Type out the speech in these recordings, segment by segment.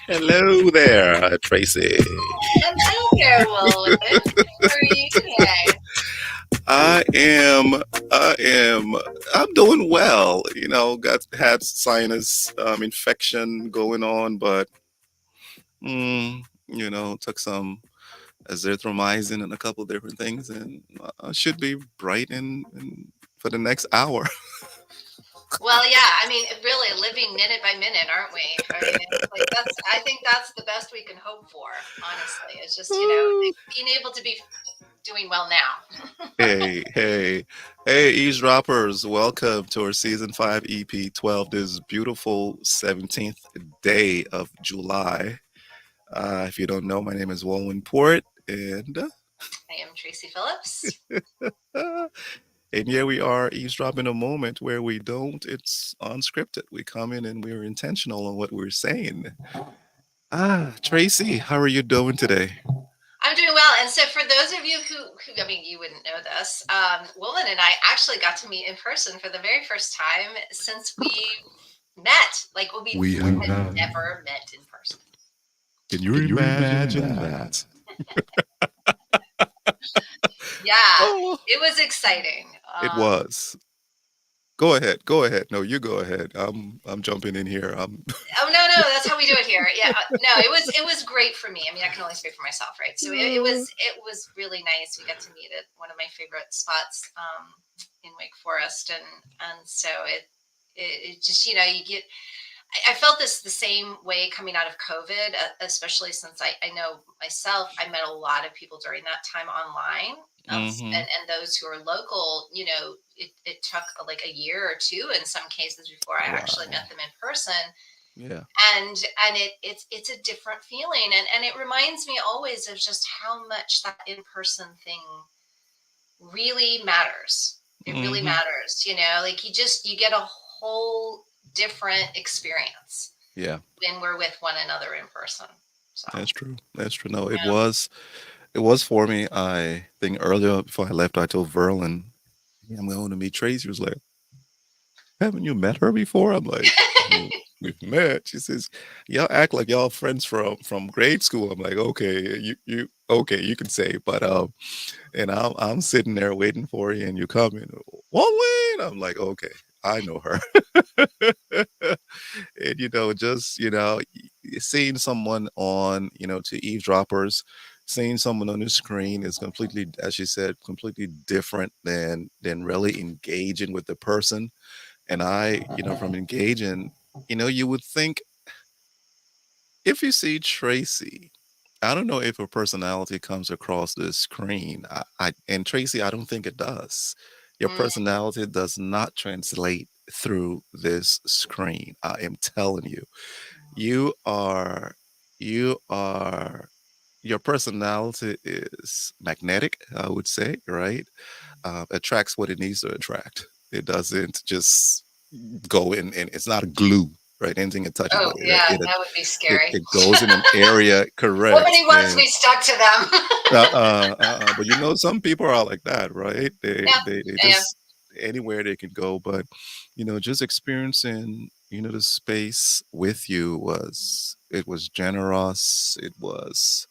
Hello there, Tracy. Hello there, Wulwyn. How are you today? I am, I am, I'm doing well. Got had sinus infection going on, but took some azithromycin and a couple different things, and I should be bright in for the next hour. Well, yeah, I mean, really living minute by minute, aren't we? I mean, it's like I think that's the best we can hope for, honestly. It's just, being able to be doing well now. Hey, hey, hey, eavesdroppers! Welcome to our season 5 EP 12. This beautiful 17th day of July. If you don't know, my name is Wulwyn Port, I am Tracy Phillips. uh, and here we are eavesdropping a moment where we don't. It's unscripted. We come in and we're intentional on what we're saying. Tracy, how are you doing today? I'm doing well. And so for those of you who I mean, you wouldn't know this, Wulwyn and I actually got to meet in person for the very first time since we met. Like, We we had have. never met in person. Can you imagine that? Yeah, Oh, it was exciting. it was. Go ahead. Go ahead. No, you go ahead. I'm jumping in here. Oh no, that's how we do it here. Yeah, no, it was great for me. I mean, I can only speak for myself, right? So it was really nice. We got to meet at one of my favorite spots in Wake Forest, and so it just you get. I felt this the same way coming out of COVID, especially since I know myself. I met a lot of people during that time online, Hmm. and those who are local. It took like a year or two in some cases before I actually Wow. met them in person, Yeah. and it's a different feeling, and it reminds me always of just how much that in person thing really matters. It really Hmm. matters, like you get a whole different experience Yeah. when we're with one another in person. So That's true. That's true. No, it yeah. was. It was for me. I think earlier before I left, I told Verlin, "Yeah, I'm going to meet Tracy." She was like, "Haven't you met her before?" I'm like, "Well, we've met." She says, "Y'all act like y'all friends from grade school." I'm like, "Okay, you okay, you can say." But and I'm sitting there waiting for you, and you come in. One way, I'm like, "Okay, I know her." And just seeing someone on to eavesdroppers, seeing someone on the screen is completely, as you said, completely different than really engaging with the person. And from engaging, you would think, if you see Tracy, I don't know if a personality comes across the screen. And Tracy, I don't think it does. Your Mm. personality does not translate through this screen. I am telling you. You are, you are, your personality is magnetic, I would say, right? Attracts what it needs to attract. It doesn't just go in, and it's not a glue, right? Anything it touches, Oh but yeah, that would be scary. it goes in an area, correct? Nobody wants to And be stuck to them. but some people are like that, right? Yeah, They yeah, yeah. just anywhere they can go. But just experiencing the space with you was generous. It was,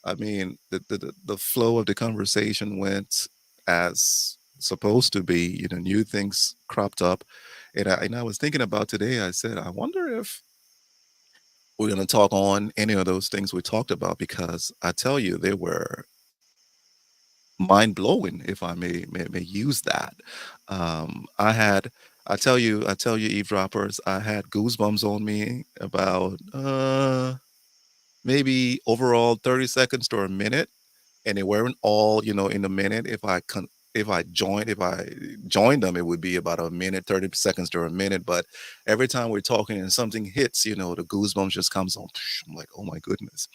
I mean, the flow of the conversation went as supposed to be. New things cropped up, and I was thinking about today. I said, I wonder if we're going to talk on any of those things we talked about, because I tell you, they were mind blowing, if I may use that. I had, I tell you, eavesdroppers, I had goosebumps on me about maybe overall 30 seconds to a minute, and they weren't all in a minute. If I joined them, it would be about a minute, 30 seconds to a minute. But every time we're talking and something hits, the goosebumps just comes on. I'm like, oh my goodness.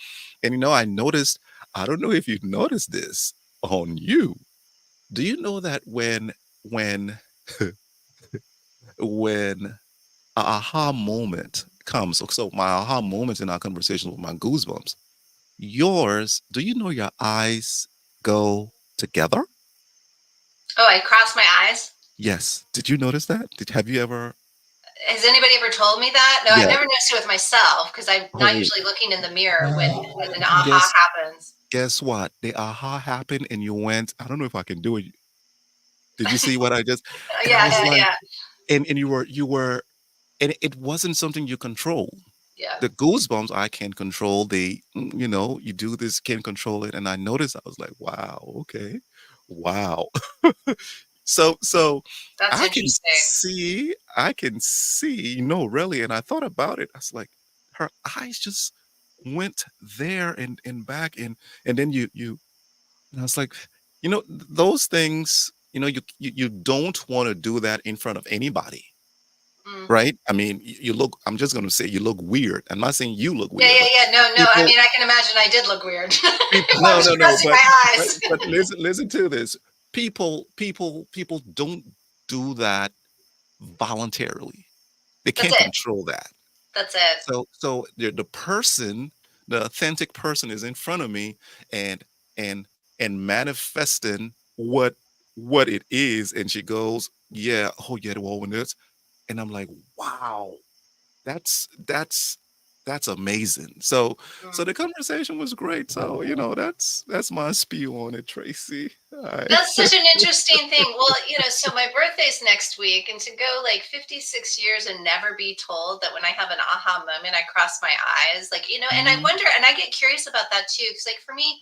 And I noticed, I don't know if you've noticed this on you. Do you know that when when a aha moment comes, so my aha moment in our conversation with my goosebumps, yours, do you know your eyes go together? Oh, I crossed my eyes. Yes. Did you notice that? Have you ever? Has anybody ever told me that? No, I've Yeah. never noticed it with myself because I'm not Oh, usually looking in the mirror when an aha guess happens. guess what? The aha happened, and you went. I don't know if I can do it. Did you see what I just? And I Yeah, was yeah, like, yeah, and you were, and it wasn't something you control. yeah. The goosebumps I can control. You do this, can control it, and I noticed. I was like, wow, okay, wow. So That's interesting. I can see, really. And I thought about it. I was like, her eyes just went there and back, and then and I was like, those things, you don't want to do that in front of anybody, Mm. right? I mean, you look. I'm just gonna say you look weird. I'm not saying you look Yeah, weird, yeah, but yeah. No, no. I people, mean, I can imagine I did look weird if I no, was no, no. crossing my eyes. But listen to this. People don't do that voluntarily. They That's can't it. control that. That's it. So the person, the authentic person, is in front of me, and and manifesting what it is, and she goes, yeah, oh yeah, the woman is, and I'm like, wow, that's that's amazing. So Mm. the conversation was great. So that's my spiel on it, Tracy. I That's such an interesting thing. Well, so my birthday's next week, and to go like 56 years and never be told that when I have an aha moment, I cross my eyes, and I Mhm, wonder, and I get curious about that too, because like for me,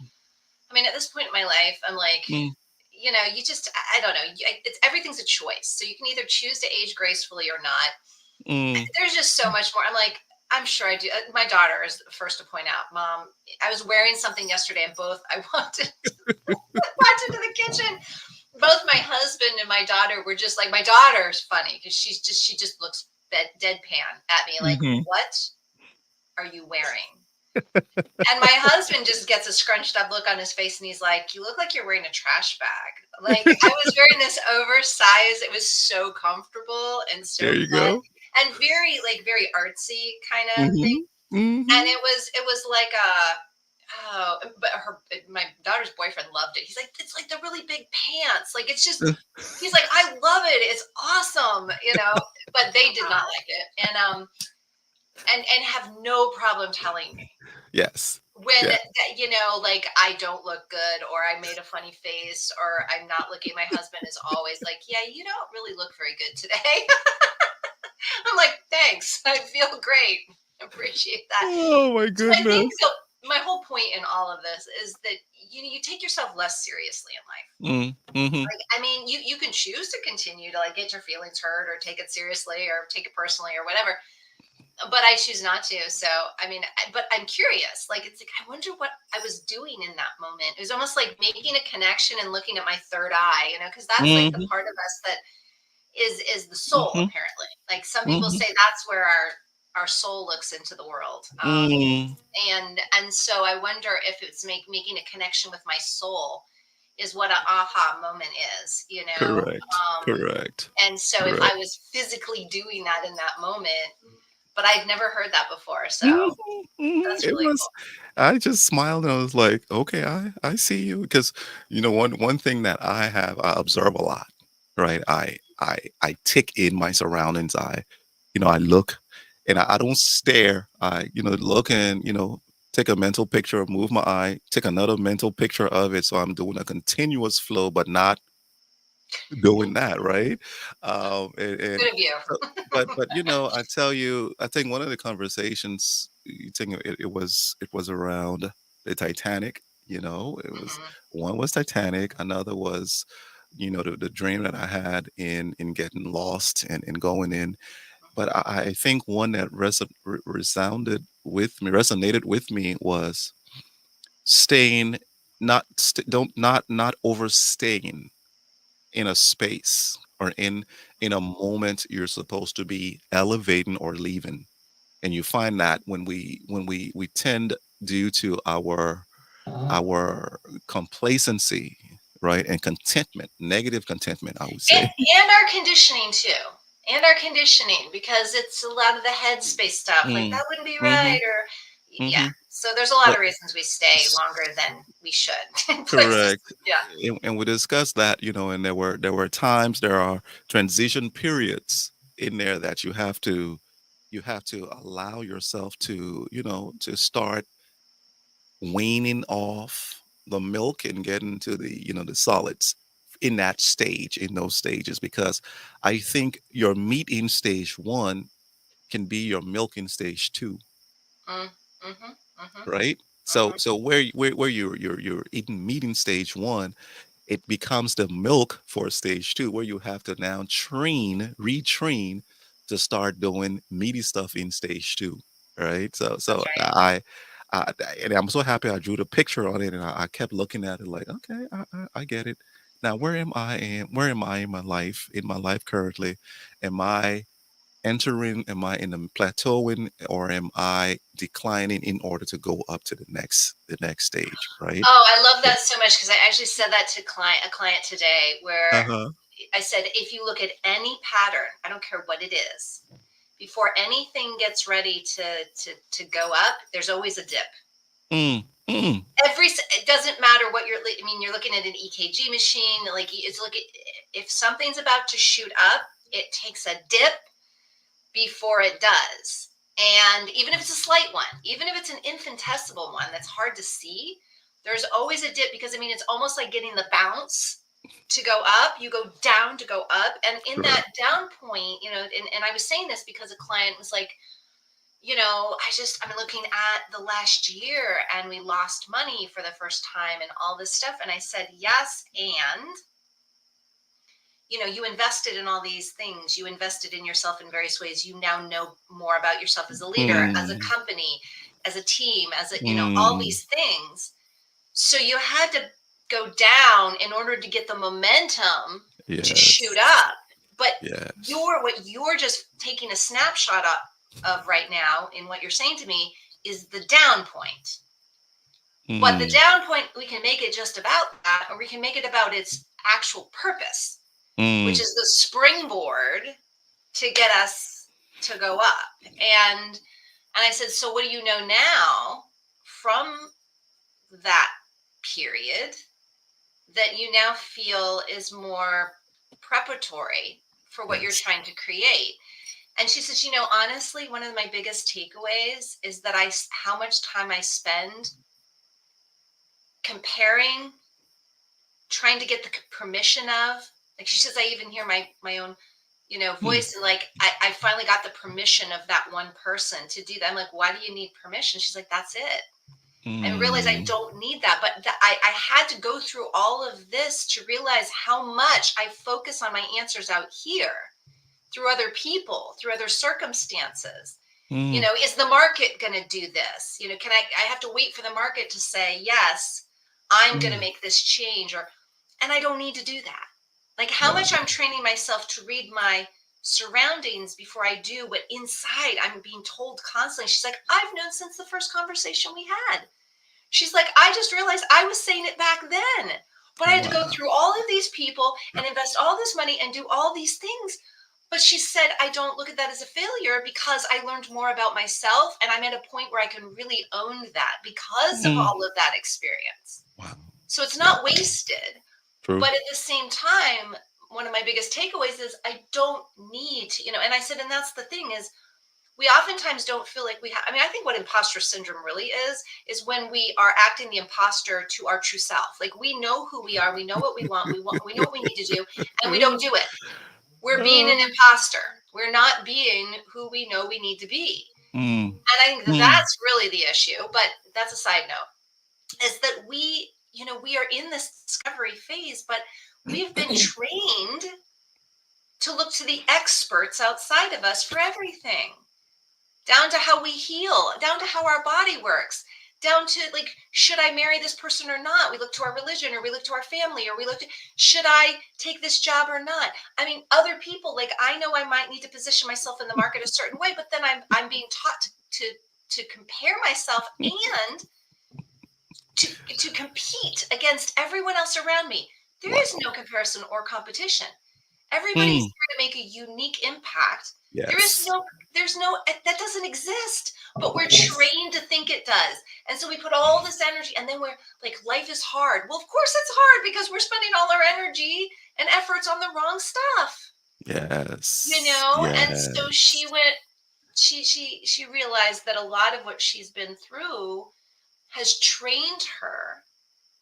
I mean, at this point in my life, I'm like, mm, you just, I don't know, it's everything's a choice. So you can either choose to age gracefully or not. mm, There's just so much more. I'm like, I'm sure I do. My daughter is the first to point out, Mom, I was wearing something yesterday, and both I wanted walked into the kitchen. Both my husband and my daughter were just like, my daughter's funny because she just looks deadpan at me like, mhm. what are you wearing? And my husband just gets a scrunched up look on his face, and he's like, you look like you're wearing a trash bag. Like I was wearing this oversized, it was so comfortable and so There you fun go. and very like very artsy kind of thing. Mhm, And mhm. it was like a oh, but my daughter's boyfriend loved it. He's like, it's like the really big pants. Like it's just he's like, I love it. It's awesome. But they did not like it. And have no problem telling me Yes. when Yeah. like I don't look good or I made a funny face or I'm not looking. My husband is always like, yeah, you don't really look very good today. I'm like, thanks. I feel great. Appreciate that. Oh my So I think goodness. so. My whole point in all of this is that you take yourself less seriously in life. Mm, mhm. Like, I mean, you can choose to continue to like get your feelings hurt or take it seriously or take it personally or whatever. but I choose not to. So, I mean, but I'm curious. Like, it's like, I wonder what I was doing in that moment. It was almost like making a connection and looking at my third eye, because that's like the Mhm, part of us that is the soul, mhm, apparently. Like, some people mhm, say that's where our soul looks into the world. mm. And so I wonder if it's making a connection with my soul is what an aha moment is, Correct, correct, and so if I correct. was physically doing that in that moment, but I'd never heard that before, so Mhm, mhm. that's It really was cool. I just smiled and I was like, "Okay, I see you." Because, one thing that I observe a lot, right? I tick in my surroundings. I look and I don't stare. Look and, take a mental picture, move my eye, take another mental picture of it. So I'm doing a continuous flow, but not doing that, right? And Good of you. so, but I tell you, I think one of the conversations, you think it was around the Titanic. It was Mhm. one was Titanic, another was, the dream that I had in getting lost and going in. But I think one that resonated with me was staying, don't not overstaying in a space or in a moment you're supposed to be elevating or leaving. And you find that when we tend, due to our complacency, right, and contentment, negative contentment, I would say. And our conditioning too. And our conditioning, because it's a lot of the headspace stuff, like Mm, that wouldn't be right, mhm, or yeah. mhm. So there's a lot But of reasons we stay s- longer than we should in places. correct. Yeah. And we discussed that, and there were times, there are transition periods in there that you have to allow yourself to start weaning off the milk and getting to the solids in that stage, in those stages, because I think your meat in stage one can be your milk in stage two, Mm, mhm. Mhm. right? So Mhm. so where you're eating meat in stage one, it becomes the milk for stage two, where you have to now retrain to start doing meaty stuff in stage two, right? So That's so right. I and I'm so happy I drew the picture on it, and I kept looking at it like, okay, I get it. Now, where am I in my life currently? Am I am I in the plateauing, or am I declining in order to go up to the next stage, right? Oh, I love So, that so much because I actually said that to a client today, where uh-huh. I said, if you look at any pattern, I don't care what it is, before anything gets ready to go up, there's always a dip. Mm, mm, It doesn't matter what I mean, you're looking at an EKG machine, like it's look at if something's about to shoot up, it takes a dip before it does. And even if it's a slight one, even if it's an infinitesimal one that's hard to see, there's always a dip, because I mean, it's almost like getting the bounce to go up. You go down to go up. And in that correct. down point, and I was saying this because a client was like, I'm looking at the last year and we lost money for the first time and all this stuff. And I said, yes. And you invested in all these things. You invested in yourself in various ways. You now know more about yourself as a leader, as a Mm, company, as a team, all mm, these things. So you had to go down in order to get the momentum to shoot yes, up. But yes. what you're just taking a snapshot of right now in what you're saying to me is the down point. But the Mm, down point, we can make it just about that, or we can make it about its actual purpose, which mm, is the springboard to get us to go up. And I said, so what do you know now from that period that you now feel is more preparatory for what you're yes. trying to create? And she says, honestly, one of my biggest takeaways is that how much time I spend comparing, trying to get the permission of, like she says, I even hear my own Mm, voice, and like I finally got the permission of that one person to do that. I'm like, why do you need permission? She's like, that's it. I realized I mm, don't need that, but I had to go through all of this to realize how much I focus on my answers out here through other people, through other circumstances. Mm, Is the market going to do this? Can I have to wait for the market to say, yes, I'm going to mm. make this change, and I don't need to do that. Like how Wow. much I'm training myself to read my surroundings before I do, but inside I'm being told constantly. She's like, I've known since the first conversation we had. She's like, I just realized I was saying it back then, but I had to go Wow. through all of these people and invest all this money and do all these things. But she said, I don't look at that as a failure because I learned more about myself. And I'm at a point where I can really own that because of Mm. all of that experience. Wow. So it's Wow. not wasted. True. But at the same time, one of my biggest takeaways is I don't need to, and I said, and that's the thing is, we oftentimes don't feel like we have. I mean, I think what imposter syndrome really is when we are acting the imposter to our true self. Like we know who we are, we know what we know what we need to do, and we don't do it. We're being an Uh, imposter. We're not being who we know we need to be. mm, And I think that mm, that's really the issue. But that's a side note, is that we are in this discovery phase, but we've been trained to look to the experts outside of us for everything, down to how we heal, down to how our body works, down to like, should I marry this person or not? We look to our religion, or we look to our family, or we look to, should I take this job or not? I mean, other people, like I know I might need to position myself in the market a certain way, but then I'm being taught to compare myself and to compete against everyone else around me. There is wow. no comparison or competition. Everybody's Mm, here to make a unique impact. There is yes. no, there's no, that doesn't exist, but we're trained to think it does. And so we put all this energy, and then we're like, life is hard. Well, of course it's hard because we're spending all our energy and efforts on the wrong stuff, Yes. And so she Yes. went, she realized that a lot of what she's been through has trained her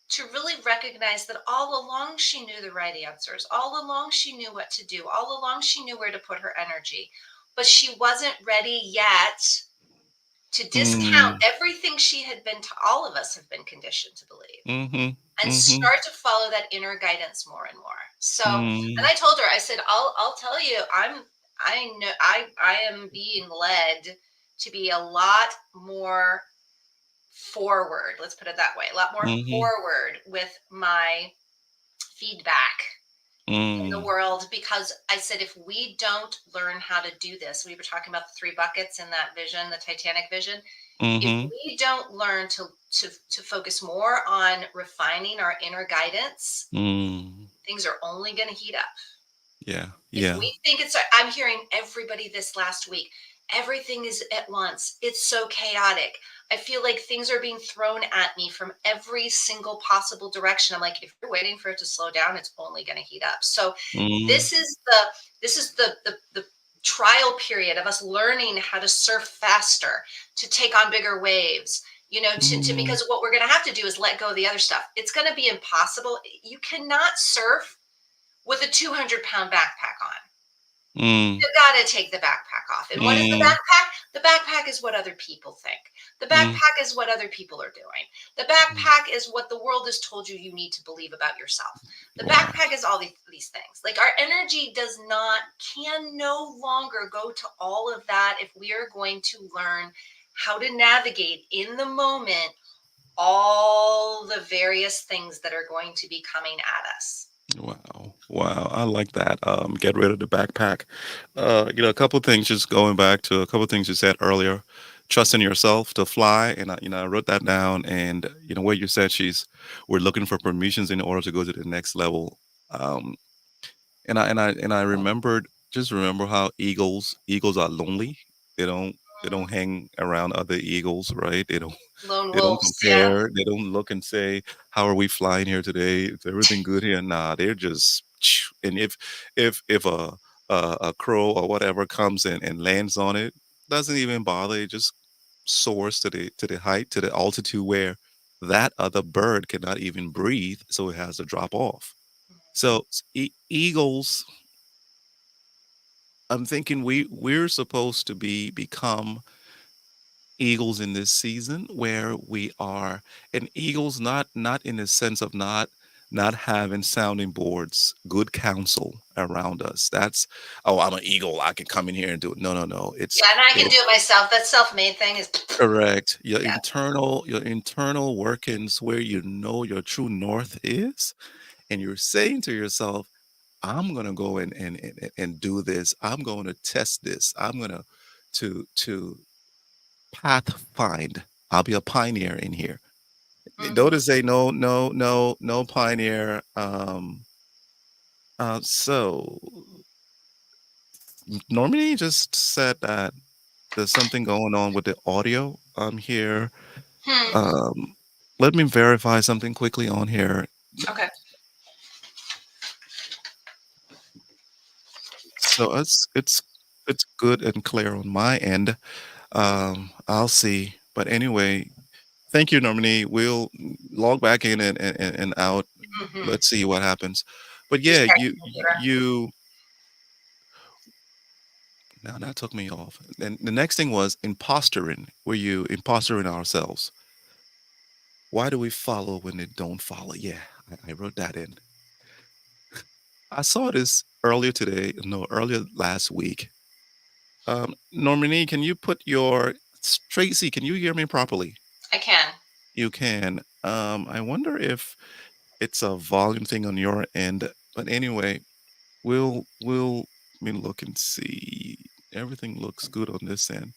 to really recognize that all along she knew the right answers. All along she knew what to do. All along she knew where to put her energy. But she wasn't ready yet to discount Mm, everything she had been, all of us have been conditioned to believe, mm-hmm. and Mm-hmm. start to follow that inner guidance more and more. So, and Mm, I told her, I said, I'll tell you, I know I am being led to be a lot more forward, let's put it that way, a lot more mm-hmm. forward with my feedback in the Mm, world, because I said, if we don't learn how to do this, we were talking about the three buckets in that vision, the Titanic vision. If mm-hmm. we don't learn to focus more on refining our inner guidance, Mm, things are only going to heat up. yeah. If Yeah. we think it's, I'm hearing everybody this last week, everything is at once. It's so chaotic. I feel like things are being thrown at me from every single possible direction. I'm like, if you're waiting for it to slow down, it's only going to heat up. So Mm, this is the this is the trial period of us learning how to surf faster, to take on bigger waves. To mm, Because what we're going to have to do is let go of the other stuff. It's going to be impossible. You cannot surf with a 200-pound backpack on. mm, You gotta take the backpack off. And what is the mm, backpack? The backpack is what other people think. The mm, backpack is what other people are doing. The mm. backpack is what the world has told you you need to believe about yourself. The Wow. backpack is all these things. Like our energy can no longer go to all of that if we are going to learn how to navigate in the moment all the various things that are going to be coming at us. Wow. Wow. I like that. Get rid of the backpack. A couple things, just going back to a couple things you said earlier. Trusting yourself to fly. And I wrote that down. And where you said we're looking for permissions in order to go to the next level. Um, and I remembered, just remember how eagles are lonely. They don't they Mm. don't hang around other eagles, right? Lone They don't wolves, yeah. compare. They don't look and say, "How are we flying here today? Is everything good here?" Nah, they're just. And if a crow or whatever comes in and lands on it, doesn't even bother. It just soars to the height, to the altitude where that other bird cannot even breathe, so it has to drop off. So eagles, I'm thinking we're supposed to become eagles in this season where we are, and eagles not in the sense of not not having sounding boards, good counsel around us. That's, oh, I'm an eagle. I can come in here and do it. No, no, no. Yeah, and I can do It's it myself. That self-made thing is, correct. yeah. Your internal workings where you know your true north is, and you're saying to yourself, I'm gonna go and do this. I'm going to test this. I'm gonna to path find. I'll be a pioneer in here. Mhm. Notice say no, no, no, no pioneer. So Normally just said that there's something going on with the audio here. Hmm. Um, Let me verify something quickly on here. Okay. So it's good and clear on my end. I'll see. But anyway, thank you, Normani. We'll log back in and out. Mhm. Let's see what happens. But yeah, Restart the computer. you now that took me off. And the next thing was impostering. Were you impostering ourselves? Why do we follow when they don't follow? Yeah, I wrote that in. I saw this earlier today, no, earlier last week. Normani, can you put your Tracy, can you hear me properly? I can. You can. I wonder if it's a volume thing on your end. But anyway, we'll let me look and see. Everything looks good on this end.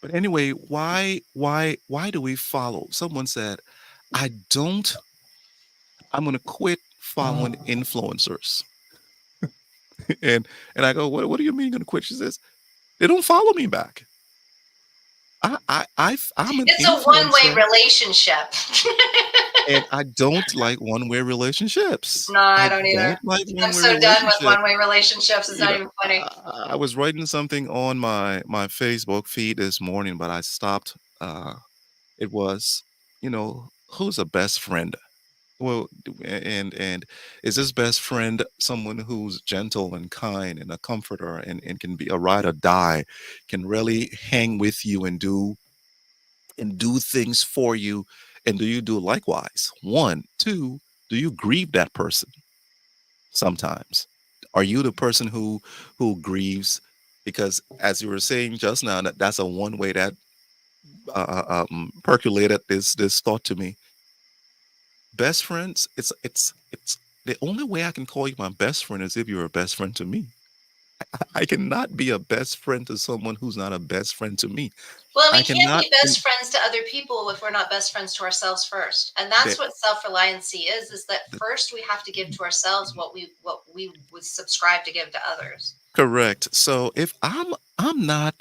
But anyway, why do we follow? Someone said, I don't, I'm gonna quit following influencers. And I go, what do you mean you're gonna quit? She says, they don't follow me back. I'm an It's a one-way influencer relationship. and I don't like one-way relationships. No, I I don't either. don't like I'm one-way so done with relationship. one-way relationships. It's You not know, even funny. I was writing something on my Facebook feed this morning, but I stopped. It was, who's a best friend? Well, and is this best friend someone who's gentle and kind and a comforter and can be a ride or die, can really hang with you and do things for you? And do you do likewise? One, two, do you grieve that person sometimes? Are you the person who grieves? Because as you were saying just now, that's a one way that percolated this thought to me. Best friends, it's the only way I can call you my best friend is if you're a best friend to me. I cannot be a best friend to someone who's not a best friend to me. Well, and I we can't cannot be best friends to other people if we're not best friends to ourselves first. And that's that what self-reliancy is that first we have to give to ourselves what we would subscribe to give to others. correct. So if I'm not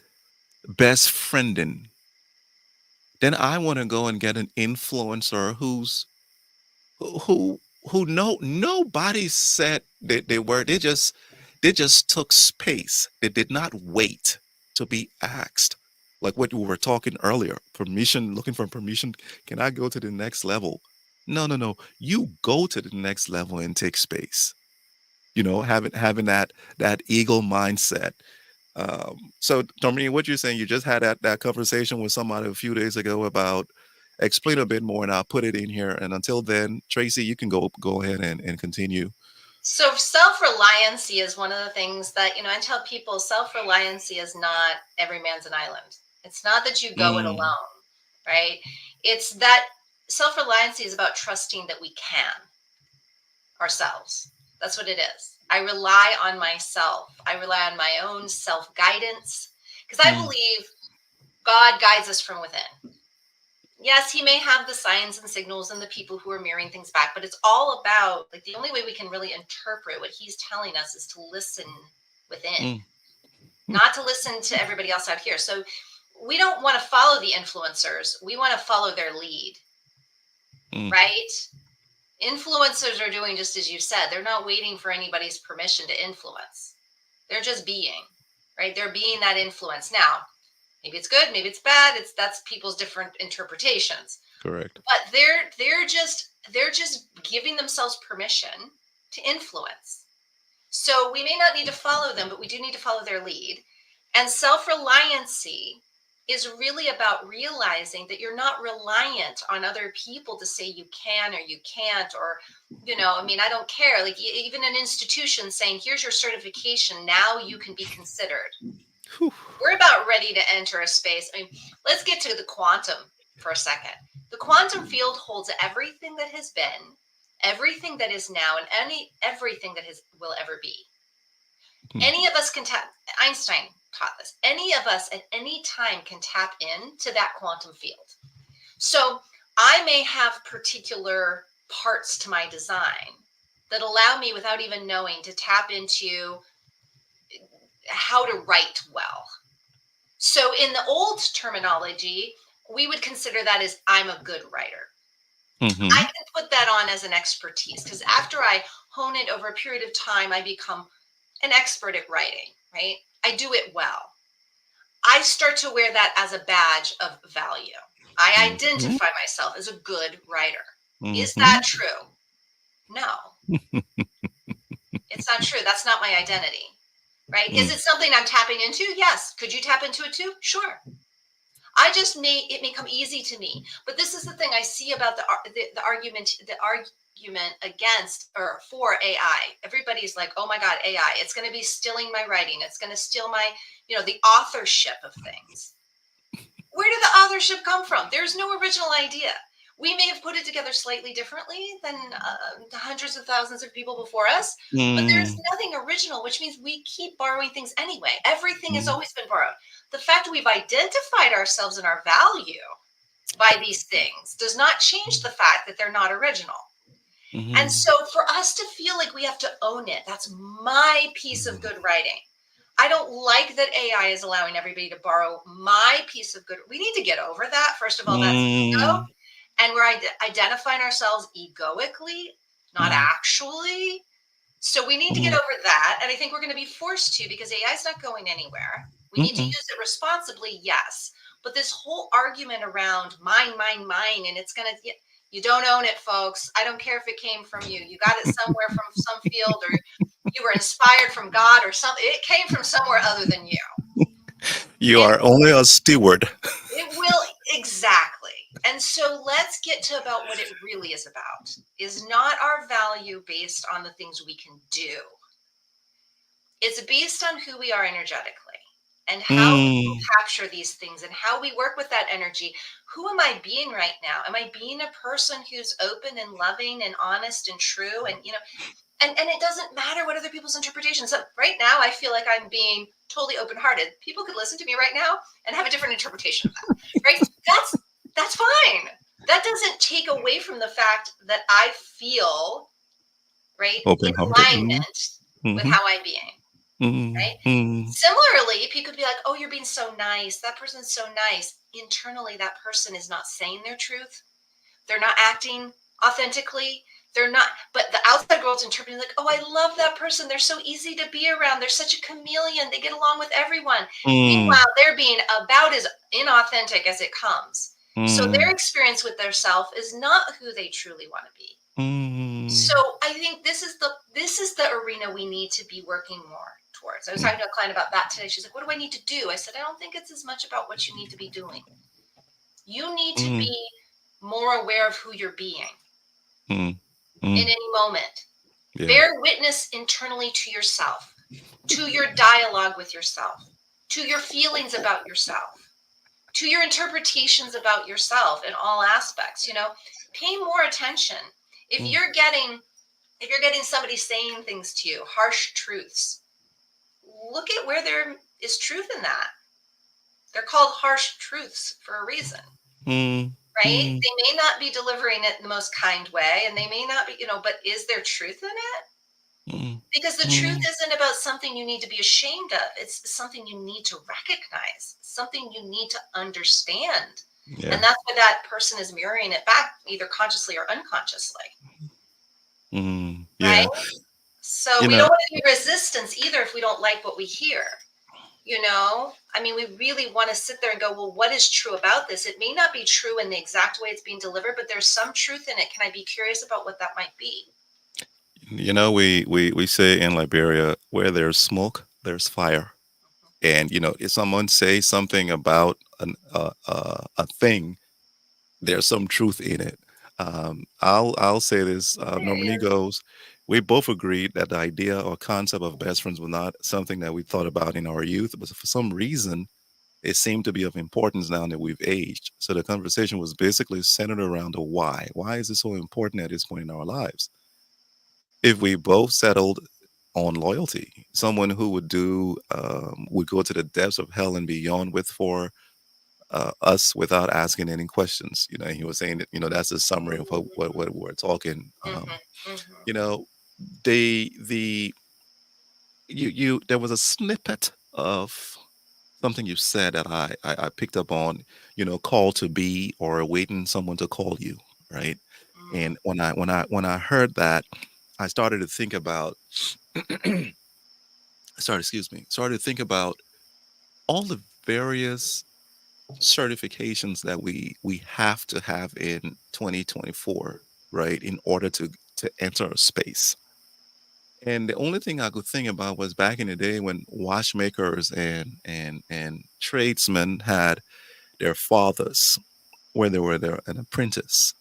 best friending, then I want to go and get an influencer who nobody said that they were. They just took space. They did not wait to be asked. Like what we were talking earlier, permission, looking for permission. Can I go to the next level? No, no, no. You go to the next level and take space. Having that eagle mindset. So, Dominique, what you're saying, you just had that conversation with somebody a few days ago about explain a bit more, and I'll put it in here. And until then, Tracy, you can go ahead and continue. So self-reliancy is one of the things that, I tell people self-reliancy is not every man's an island. It's not that you go it Mm, alone, right? It's that self-reliancy is about trusting that we can ourselves. That's what it is. I rely on myself. I rely on my own self-guidance because I mm, believe God guides us from within. Yes, he may have the signs and signals and the people who are mirroring things back, but it's all about like the only way we can really interpret what he's telling us is to listen within, mm, not to listen to everybody else out here. So we don't want to follow the influencers. We want to follow their lead, mm, right? Influencers are doing just as you said. They're not waiting for anybody's permission to influence. They're just being, right? They're being that influence. Now, maybe it's good, maybe it's bad. That's people's different interpretations. correct. But they're just giving themselves permission to influence. So we may not need to follow them, but we do need to follow their lead. And self-reliancy is really about realizing that you're not reliant on other people to say you can or you can't, or, I mean, I don't care. Like even an institution saying, here's your certification, now you can be considered. Whew. We're about ready to enter a space. I mean, let's get to the quantum for a second. The quantum field holds everything that has been, everything that is now, and everything that will ever be. Any of us can tap. Einstein taught this. Any of us at any time can tap into that quantum field. So I may have particular parts to my design that allow me, without even knowing, to tap into how to write well. So in the old terminology, we would consider that as I'm a good writer. I Mm-hmm. can put that on as an expertise, because after I hone it over a period of time, I become an expert at writing, right? I do it well. I start to wear that as a badge of value. I Mm-hmm. identify myself as a good writer. Is that Mm-hmm. true? No, it's not true. That's not my identity, right? Is Mm. it something I'm tapping into? Yes. Could you tap into it too? Sure. It may come easy to me. But this is the thing I see about the argument against or for AI. Everybody's like, oh my God, AI, it's going to be stealing my writing. It's going to steal my, the authorship of things. Where did the authorship come from? There's no original idea. We may have put it together slightly differently than the hundreds of thousands of people before us, but there's Mm. nothing original, which means we keep borrowing things anyway. Everything has Mm. always been borrowed. The fact we've identified ourselves and our value by these things does not change the fact that they're not original. And Mm. so for us to feel like we have to own it, that's my piece of good writing. I don't like that AI is allowing everybody to borrow my piece of good. We need to get over that. First of all, that's ego. Mm. And we're identifying ourselves egoically, not Mm. actually. So we need to get Mm. over that. And I think we're going to be forced to, because AI is not going anywhere. We need to Mm. use it responsibly, yes. But this whole argument around mine, mine, mine, and it's going to, you don't own it, folks. I don't care if it came from you. You got it somewhere from some field, or you were inspired from God or something. It came from somewhere other than you. You And are only a steward. it will, exactly. And so let's get to about what it really is about. Is not our value based on the things we can do. It's based on who we are energetically and how we can Mm. capture these things and how we work with that energy. Who am I being right now? Am I being a person who's open and loving and honest and true? And and it doesn't matter what other people's interpretations. So right now, I feel like I'm being totally open-hearted. People could listen to me right now and have a different interpretation of that, right? That's fine. That doesn't take away from the fact that I feel right in Open-hearted. Mm. alignment with Mm-hmm. how I'm being, Mm. right? Mm. Similarly, people could be like, "Oh, you're being so nice. That person's so nice." Internally, that person is not saying their truth. They're not acting authentically. They're not, but the outside world's interpreting like, oh, I love that person. They're so easy to be around. They're such a chameleon. They get along with everyone. Mm. Meanwhile, they're being about as inauthentic as it comes. So their Mm. experience with their self is not who they truly want to be. So Mm. I think this is the arena we need to be working more towards. I was talking to a client about that today. She's like, what do I need to do? I said, I don't think it's as much about what you need to be doing. You need to Mm. be more aware of who you're being Mm. in Mm. any moment. Yeah. Bear witness internally to yourself, to your dialogue with yourself, to your feelings about yourself, to your interpretations about yourself in all aspects. Pay more attention. If Mm. you're getting somebody saying things to you, harsh truths, look at where there is truth in that. They're called harsh truths for a reason. Mm. Right? Mm. They may not be delivering it in the most kind way, and they may not be, but is there truth in it? Mm. Because the truth Mm. isn't about something you need to be ashamed of. It's something you need to recognize, something you need to understand. Yeah. And that's why that person is mirroring it back, either consciously or unconsciously. Mm. Right? Yeah. So You we know, don't want to be resistance either if we don't like what we hear. I mean, we really want to sit there and go, well, what is true about this? It may not be true in the exact way it's being delivered, but there's some truth in it. Can I be curious about what that might be? we say in Liberia, where there's smoke, there's fire. And if someone says something about a thing, there's some truth in it. I'll say this. There Normally is. goes. We both agreed that the idea or concept of best friends was not something that we thought about in our youth, but for some reason, it seemed to be of importance now that we've aged. So the conversation was basically centered around the why. Why is it so important at this point in our lives? If we both settled on loyalty, someone who would go to the depths of hell and beyond with for us without asking any questions. He was saying that that's a summary of what we're talking. Mm-hmm, mm-hmm. You know, the you there was a snippet of something you said that I picked up on. Call to be or waiting someone to call you, right? Mm. And when I heard that, I started to think about started to think about all the various certifications that we have to have in 2024, right, in order to enter a space. And the only thing I could think about was back in the day when watchmakers and tradesmen had their fathers, where they were there an apprentice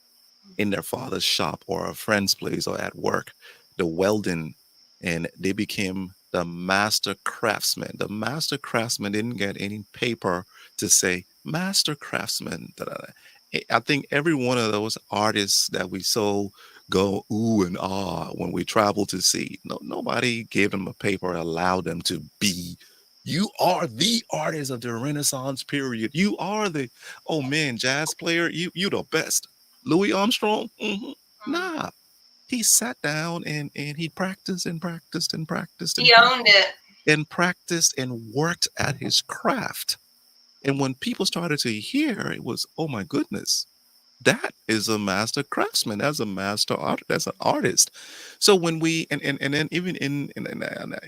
in their father's shop or a friend's place or at work, the welding, and they became the master craftsman. The master craftsman didn't get any paper to say master craftsman. Da, da, da. I think every one of those artists that we so go ooh and ah when we travel to see, nobody gave them a paper, allowed them to be. You are the artist of the Renaissance period. You are the oh man, jazz player. You the best. Louis Armstrong? Mm. Nah. He sat down and he practiced and practiced and practiced and He owned practiced it. and practiced and worked at his craft. And when people started to hear, it was, oh my goodness, that is a master craftsman. That's a master art. That's an artist. So when we and then even and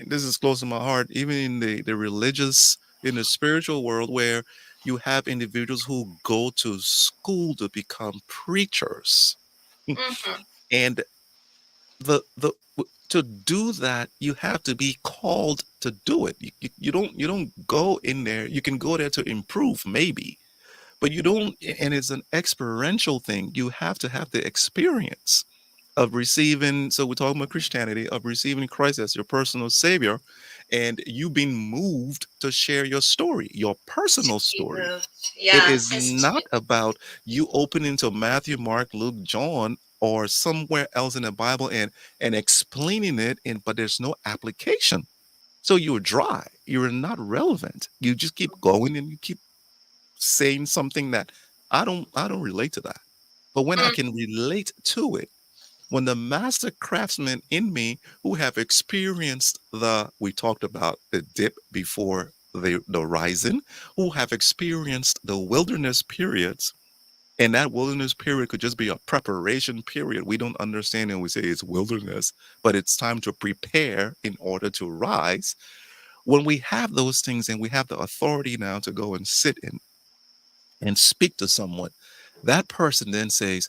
this is close to my heart, even in the religious, in the spiritual world, where you have individuals who go to school to become preachers, Mm-hmm. and to do that, you have to be called to do it. You don't go in there. You can go there to improve, maybe, but you don't. And it's an experiential thing. You have to have the experience of receiving. So we're talking about Christianity, of receiving Christ as your personal savior, and you being moved to share your story, your To personal be story. moved. It Yeah. is not about you opening to Matthew, Mark, Luke, John, or somewhere else in the Bible and explaining it, but there's no application. So you're dry. You're not relevant. You just keep going and you keep saying something that I don't relate to that. But when I Mm. can relate to it, when the master craftsmen in me who have experienced we talked about the dip before the rising, who have experienced the wilderness periods, and that wilderness period could just be a preparation period. We don't understand and we say it's wilderness, but it's time to prepare in order to rise. When we have those things and we have the authority now to go and sit in and speak to someone, that person then says,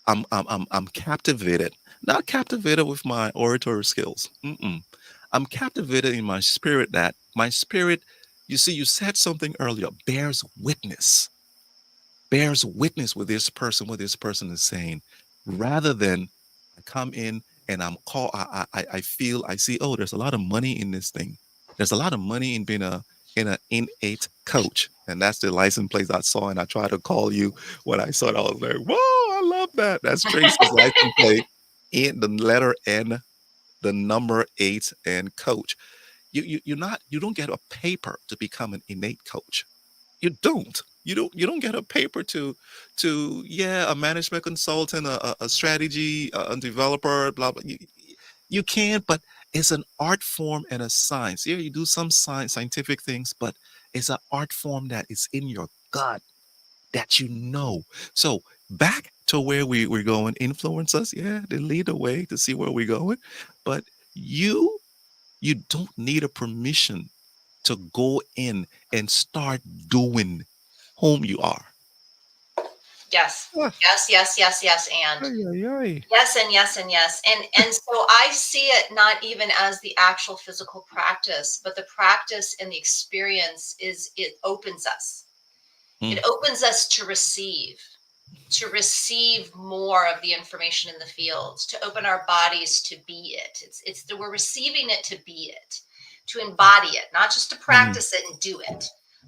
I'm captivated. Not captivated with my oratory skills. Mm-mm. I'm captivated in my spirit, that my spirit, you see, you said something earlier, bears witness with this person, what this person is saying, rather than I come in and I'm call I feel I see, oh, there's a lot of money in this thing. There's a lot of money in being a in an innate coach. And that's the license plate I saw. And I tried to call you when I saw it. I was like, whoa, I love that. That's Tracy's license plate in the letter N, the number 8, and coach. You don't get a paper to become an innate coach. You don't. You don't get a paper to yeah, a management consultant, a strategy, a developer, blah blah. You can, but it's an art form and a science. Yeah, you do some scientific things, but it's an art form that is in your gut that you know. So back to where we're going, influence us. Yeah, they lead the way to see where we're going, but you you don't need a permission to go in and start doing whom you are. Yes. Ah, Yes, yes, yes, yes, and. ay, ay, ay. Yes, and yes, and yes. And so I see it not even as the actual physical practice, but the practice and the experience is it opens us. Mm, It opens us to receive more of the information in the fields, to open our bodies to be it. It's that we're receiving it to be it, to embody it, not just to mhm. practice it and do it,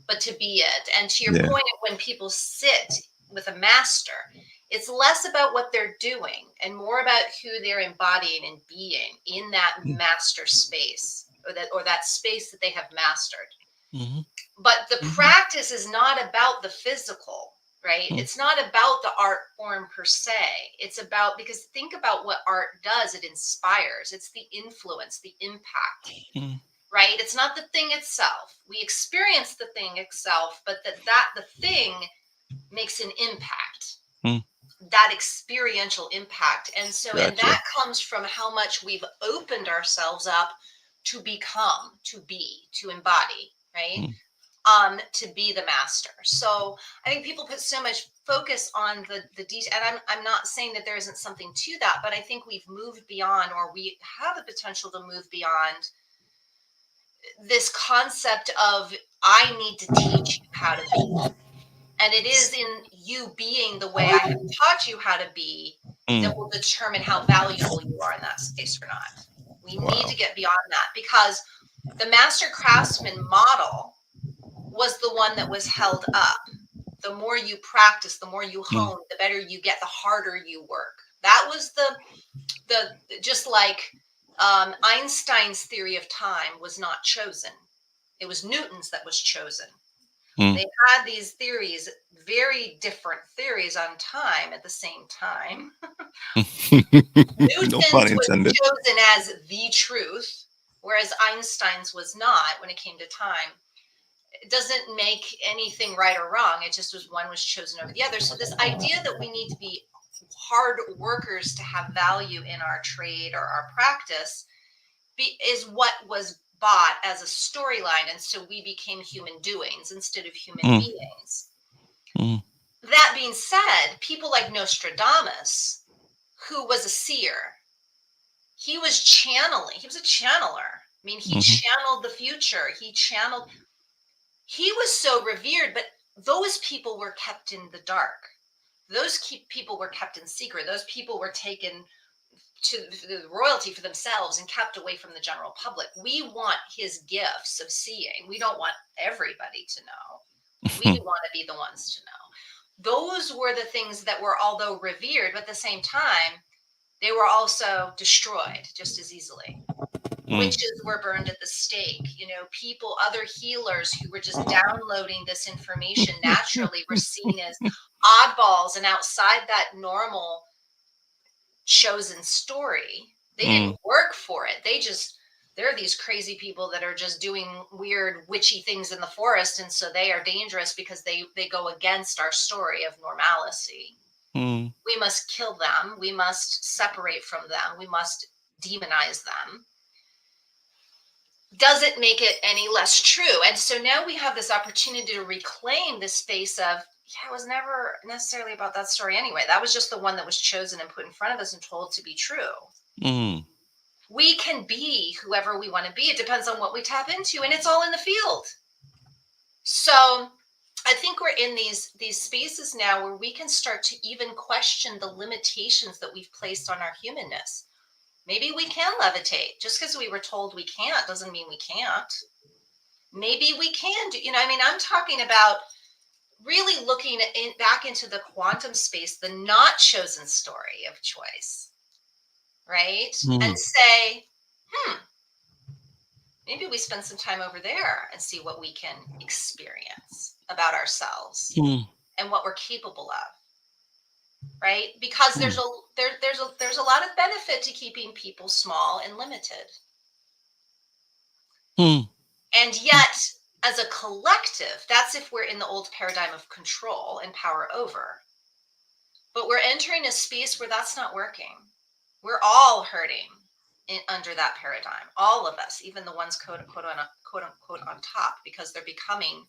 but to be it. And to your Yeah. point, when people sit with a master, it's less about what they're doing and more about who they're embodying and being in that Mm, master space, or that space that they have mastered. mhm, But the mhm, practice is not about the physical, right? mm, It's not about the art form per se. It's about, because think about what art does, it inspires, it's the influence, the impact, mm, right? It's not the thing itself. We experience the thing itself, but that the thing makes an impact, mm. that experiential impact. And so, and Gotcha. that comes from how much we've opened ourselves up to become, to be, to embody, right? Mm, To be the master. So I think people put so much focus on the detail, and I'm not saying that there isn't something to that, but I think we've moved beyond, or we have the potential to move beyond this concept of I need to teach you how to be. And it is in you being the way I have taught you how to be that will mm. determine how valuable you are in that space or not. We need Wow. to get beyond that, because the master craftsman model was the one that was held up. The more you practice, the more you Mm, hone, the better you get, the harder you work. That was just like Einstein's theory of time was not chosen. It was Newton's that was chosen. mm. They had these theories, very different theories on time at the same time. No pun Newton's was intended. chosen as the truth, whereas Einstein's was not when it came to time. It doesn't make anything right or wrong. It just was, one was chosen over the other. So this idea that we need to be hard workers to have value in our trade or our practice is what was bought as a storyline, and so we became human doings instead of human Mm, beings. mm, That being said, people like Nostradamus, who was a seer, he was channeling. He was a channeler. I mean, he mhm, channeled the future. He was so revered, but those people were kept in the dark. Those people were kept in secret. Those people were taken to the royalty for themselves and kept away from the general public. We want his gifts of seeing. We don't want everybody to know. We want to be the ones to know. Those were the things that were, although revered, but at the same time, they were also destroyed just as easily. mm, Witches were burned at the stake. People, other healers who were just downloading this information naturally were seen as oddballs and outside that normal chosen story. They mm, didn't work for it. They're these crazy people that are just doing weird witchy things in the forest, and so they are dangerous because they go against our story of normalcy. mm, We must kill them. We must separate from them. We must demonize them. Doesn't make it any less true. And so now we have this opportunity to reclaim this space of, yeah, it was never necessarily about that story anyway. That was just the one that was chosen and put in front of us and told to be true. mm. We can be whoever we want to be. It depends on what we tap into, and it's all in the field. So I think we're in these spaces now where we can start to even question the limitations that we've placed on our humanness. Maybe we can levitate. Just because we were told we can't doesn't mean we can't. Maybe we can do, I mean, I'm talking about really looking back into the quantum space, the not chosen story of choice, right? And Mm, say, maybe we spend some time over there and see what we can experience about ourselves mm, and what we're capable of, right? Because mm, there's a lot of benefit to keeping people small and limited. mm, And yet, as a collective, that's if we're in the old paradigm of control and power over. But we're entering a space where that's not working. We're all hurting under that paradigm. All of us, even the ones quote unquote on top, because they're becoming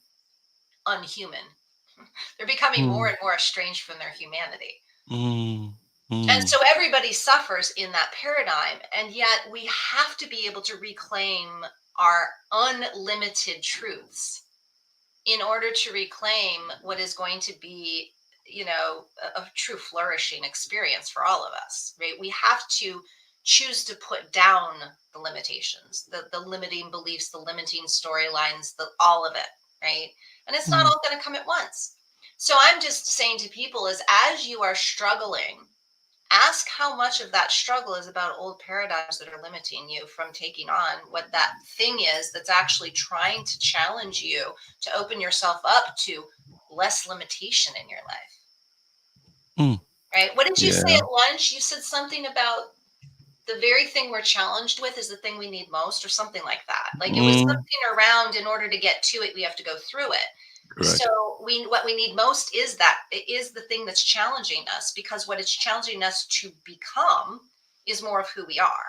unhuman. They're becoming more Mm, and more estranged from their humanity. mm, And mm, so everybody suffers in that paradigm. And yet we have to be able to reclaim our unlimited truths in order to reclaim what is going to be, a true flourishing experience for all of us, right? We have to choose to put down the limitations, the limiting beliefs, the limiting storylines, the all of it, right? And it's not mm, all going to come at once. So I'm just saying to people is as you are struggling, ask how much of that struggle is about old paradigms that are limiting you from taking on what that thing is that's actually trying to challenge you to open yourself up to less limitation in your life. mm. Right? What did you say Yeah. at lunch? You said something about the very thing we're challenged with is the thing we need most, or something like that. Like it was Mm, something around in order to get to it, we have to go through it. correct. So what we need most is that it is the thing that's challenging us, because what it's challenging us to become is more of who we are.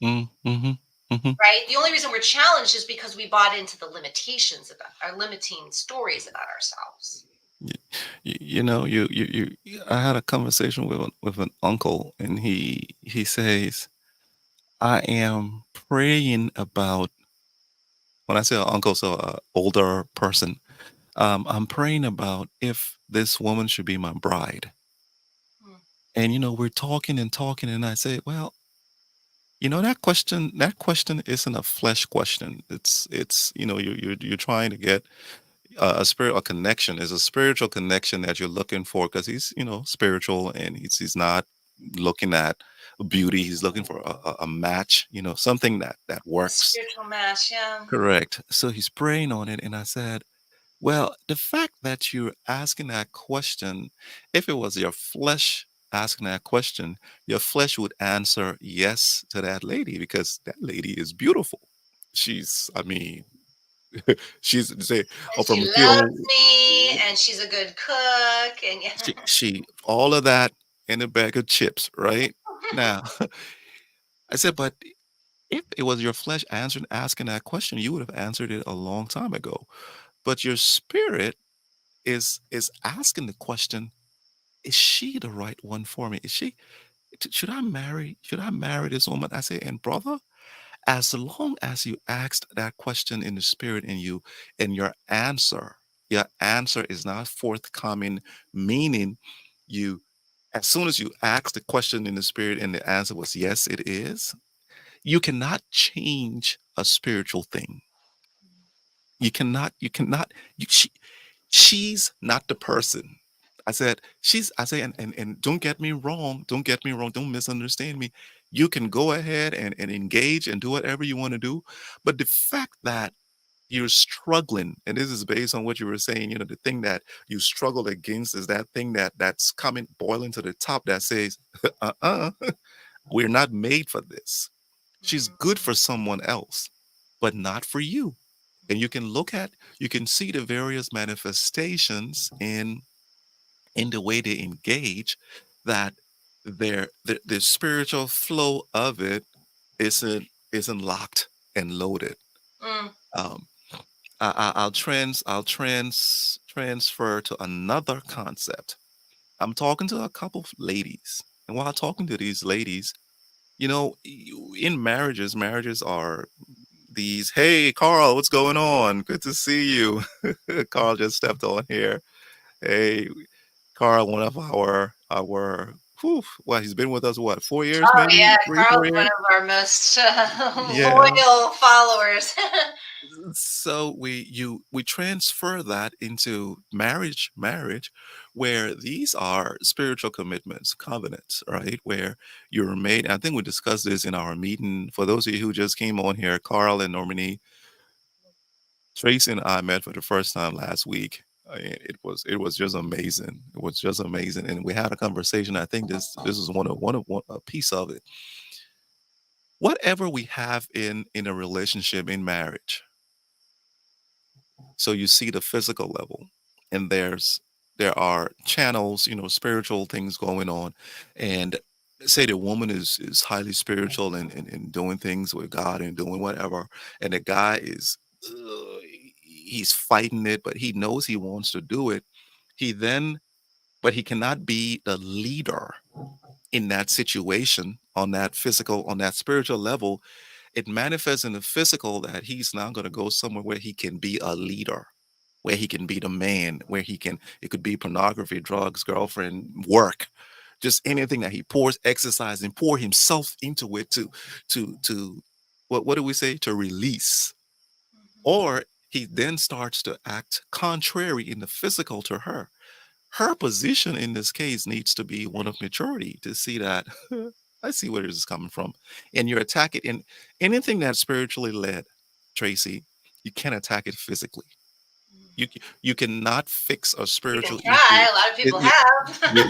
Mm, mhm, mhm. Right? The only reason we're challenged is because we bought into the limitations about our limiting stories about ourselves. Y you know, I had a conversation with an uncle, and he says, "I am praying about" when I say a uncle, so a older person, "I'm praying about if this woman should be my bride." Mm, And, we're talking and talking, and I say, "Well, that question isn't a flesh question. It's you're trying to get a connection is a spiritual connection that you're looking for because he's spiritual and he's not looking at beauty. He's looking for a match, something that a works. spiritual match, yeah. Correct. So he's praying on it, and I said, well, the fact that you're asking that question, if it was your flesh asking that question, your flesh would answer yes to that lady because that lady is beautiful. I mean, she's say, And oh, she from a loves pure, me, and she's a good cook, and yeah. she all of that in a bag of chips, right? Now, I said, but if it was your flesh answering asking that question, you would have answered it a long time ago. But your spirit is asking the question, is she the right one for me? Is she should I marry this woman? I say, and brother, as long as you asked that question in the spirit in you, and your answer is not forthcoming, meaning you as soon as you asked the question in the spirit and the answer was yes, it is, you cannot change a spiritual thing. You cannot, she's not the person. I say, and don't get me wrong, don't misunderstand me. You can go ahead and engage and do whatever you want to do. But the fact that you're struggling, and this is based on what you were saying, the thing that you struggle against is that thing that's coming boiling to the top that says, uh-uh, we're not made for this. She's good Mhm. for someone else, but not for you. And you can see the various manifestations in the way they engage, that the spiritual flow of it isn't locked and loaded. Mm. Um, I'll transfer to another concept. I'm talking to a couple of ladies, and while talking to these ladies, in marriages are these, hey, Carl, what's going on? Good to see you. Carl just stepped on here. Hey, Carl, one of well, he's been with us, what, 4 years, Oh maybe yeah, three, Carl's 4 years? one of our most Yeah. loyal followers. So we transfer that into marriage, where these are spiritual commitments, covenants, right? Where you're made. I think we discussed this in our meeting. For those of you who just came on here, Carl and Normani, Tracy and I met for the first time last week. And it was just amazing. It was just amazing, and we had a conversation. I think this is one a piece of it. Whatever we have in a relationship, in marriage, so you see the physical level, and there are channels, spiritual things going on, and say the woman is highly spiritual and doing things with God and doing whatever, and the guy is he's fighting it, but he knows he wants to do it. he then but he cannot be the leader in that situation on that physical, on that spiritual level. It manifests in the physical that he's now going to go somewhere where he can be a leader, where he can be the man, where he can, it could be pornography, drugs, girlfriend, work, just anything that he pours exercise and pour himself into it to what do we say, to release. Mhm. Or he then starts to act contrary in the physical to her. Her position in this case needs to be one of maturity to see that I see where this is coming from. And you attack it in anything that's spiritually led, Tracy, you can't attack it physically. You you cannot fix a You can spiritual issue. try. A lot of It, people you, you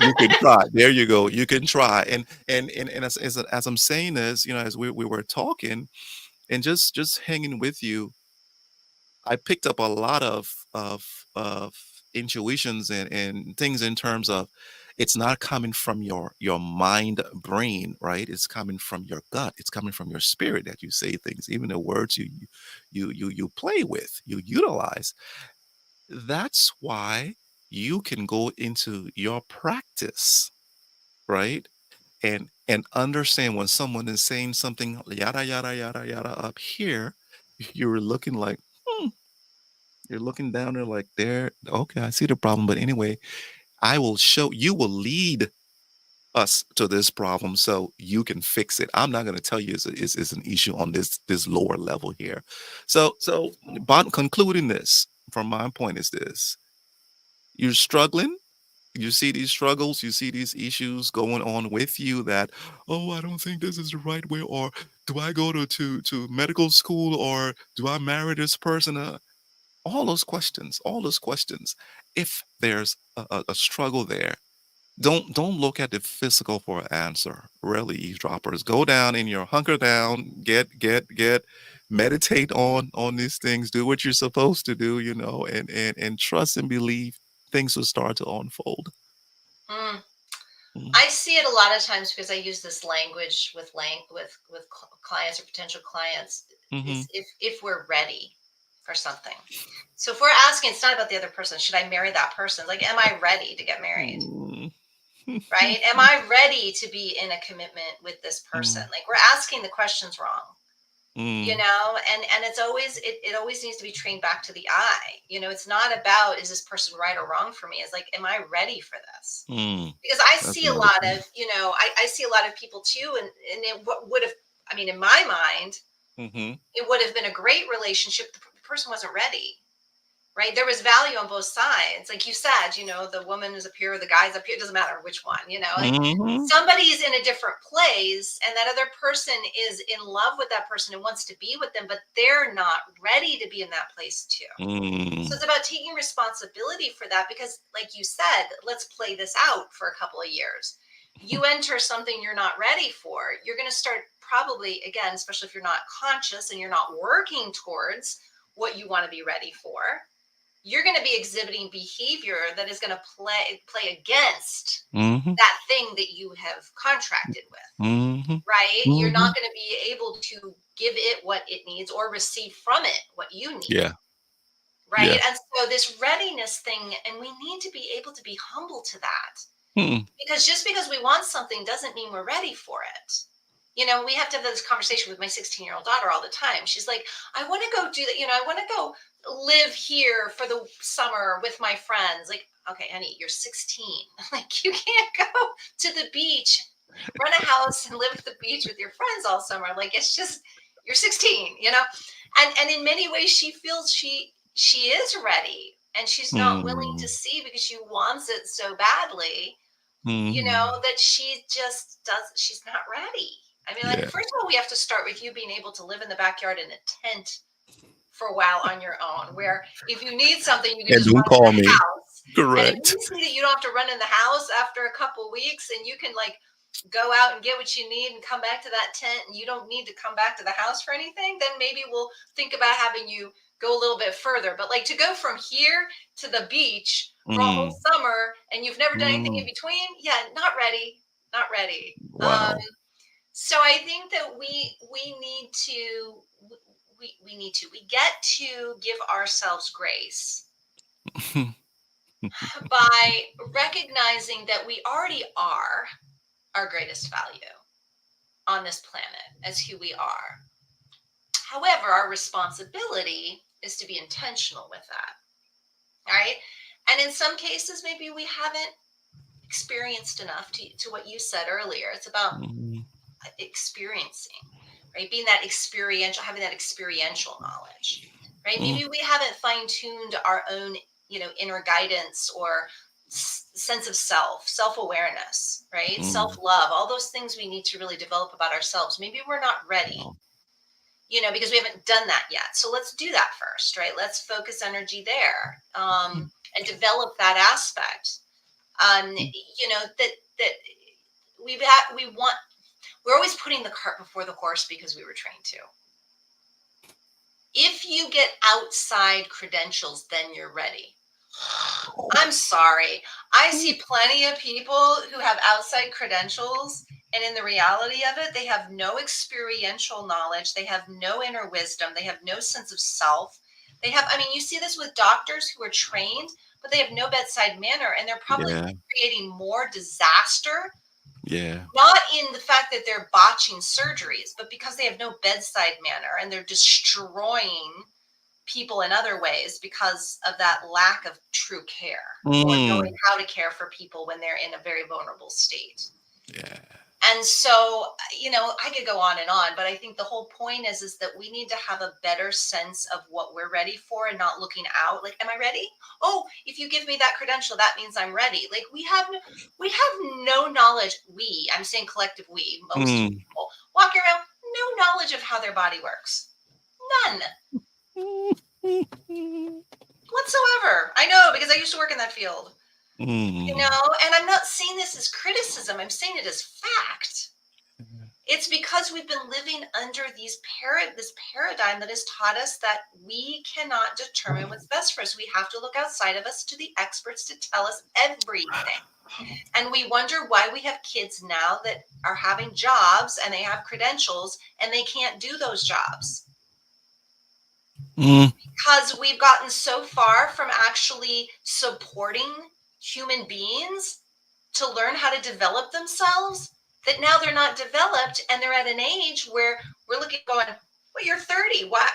have. can try. There you go. You can try. And as I'm saying this, as we were talking and just hanging with you, I picked up a lot of intuitions and things in terms of it's not coming from your mind brain, right? It's coming from your gut. It's coming from your spirit that you say things, even the words you play with, you utilize. That's why you can go into your practice, right? And understand when someone is saying something yada yada yada yada up here, you're looking like, hmm, you're looking down there like there. Okay, I see the problem. But anyway, I will show you will lead us to this problem so you can fix it. I'm not going to tell you is an issue on this lower level here. But concluding this from my point is this: you're struggling. You see these struggles, you see these issues going on with you that, oh, I don't think this is the right way, or do I go to medical school, or do I marry this person? All those questions, if there's a struggle there, don't look at the physical for an answer. Really, eavesdroppers, go down in your hunker down, get meditate on these things, do what you're supposed to do, and trust and believe things will start to unfold. Mm. Mm. I see it a lot of times because I use this language with clients or potential clients. Mhm. Is if we're ready for something. So if we're asking, it's not about the other person. Should I marry that person? Like, am I ready to get married? Mm. Right? Am I ready to be in a commitment with this person? Mm. Like, we're asking the questions wrong. Mm. And it always needs to be trained back to the I. It's not about, is this person right or wrong for me? It's like, am I ready for this? Mm. Because I That's see a another lot thing. of, I see a lot of people too, and it would have, I mean, in my mind, Mhm. it would have been a great relationship. The person wasn't ready, right? There was value on both sides. Like you said, the woman is up here, the guy's up here. It doesn't matter which one, like Mhm. somebody's in a different place and that other person is in love with that person and wants to be with them, but they're not ready to be in that place too. So Mm. it's about taking responsibility for that because, like you said, let's play this out for a couple of years. You enter something you're not ready for, you're going to start probably, again, especially if you're not conscious and you're not working towards what you want to be ready for, you're going to be exhibiting behavior that is going to play against Mhm. that thing that you have contracted with, Mhm. right? You're not Mhm. going to be able to give it what it needs or receive from it what you need, Yeah. right? Yeah. And so this readiness thing, and we need to be able to be humble to that Mm. because just because we want something doesn't mean we're ready for it. We have to have this conversation with my 16-year-old daughter all the time. She's like, I want to go do that. I want to go live here for the summer with my friends. Like, okay, honey, you're 16. Like, you can't go to the beach, rent a house, and live at the beach with your friends all summer. Like, it's just, you're 16. And in many ways, she feels she is ready, and she's not willing to Mm. see because she wants it so badly, Mhm. that she just does, she's not ready. I mean, like, Yeah. first of all, we have to start with you being able to live in the backyard in a tent for a while on your own, where if you need something, you can And just don't run in call the me. house. And if Correct. you see that you don't have to run in the house after a couple weeks and you can, like, go out and get what you need and come back to that tent and you don't need to come back to the house for anything, then maybe we'll think about having you go a little bit further. But like, to go from here to the beach for a whole Mm. summer and you've never done anything in Mm. between, yeah, not ready. Not ready. Wow. So I think that we need to we get to give ourselves grace by recognizing that we already are our greatest value on this planet as who we are. However, our responsibility is to be intentional with that, right? And in some cases, maybe we haven't experienced enough to what you said earlier. It's about Mhm. experiencing, right? Being that experiential, having that experiential knowledge, right? Mm. Maybe we haven't fine tuned our own, inner guidance or sense of self awareness, right? Self Mm. love, all those things we need to really develop about ourselves. Maybe we're not ready, Wow. because we haven't done that yet. So let's do that first, right? Let's focus energy there, Mm. and develop that aspect. Mm. That we want. We're always putting the cart before the horse because we were trained to. If you get outside credentials, then you're ready. I'm sorry. I see plenty of people who have outside credentials, and in the reality of it, they have no experiential knowledge. They have no inner wisdom. They have no sense of self. You see this with doctors who are trained, but they have no bedside manner, and they're probably Yeah. creating more disaster, Yeah. not in the fact that they're botching surgeries, but because they have no bedside manner and they're destroying people in other ways because of that lack of true care or knowing Mm. how to care for people when they're in a very vulnerable state. Yeah. And so, I could go on, but I think the whole point is that we need to have a better sense of what we're ready for and not looking out like, am I ready? Oh, if you give me that credential, that means I'm ready. Like we have no knowledge. I'm saying collective most Mm. people walking around, no knowledge of how their body works. None whatsoever. I know because I used to work in that field, Mm. and I'm not saying this as criticism. I'm saying it as fact. It's because we've been living under this paradigm that has taught us that we cannot determine what's best for us. We have to look outside of us to the experts to tell us everything. And we wonder why we have kids now that are having jobs and they have credentials and they can't do those jobs. Mm. Because we've gotten so far from actually supporting human beings to learn how to develop themselves that now they're not developed and they're at an age where we're looking going, well, you're 30. Why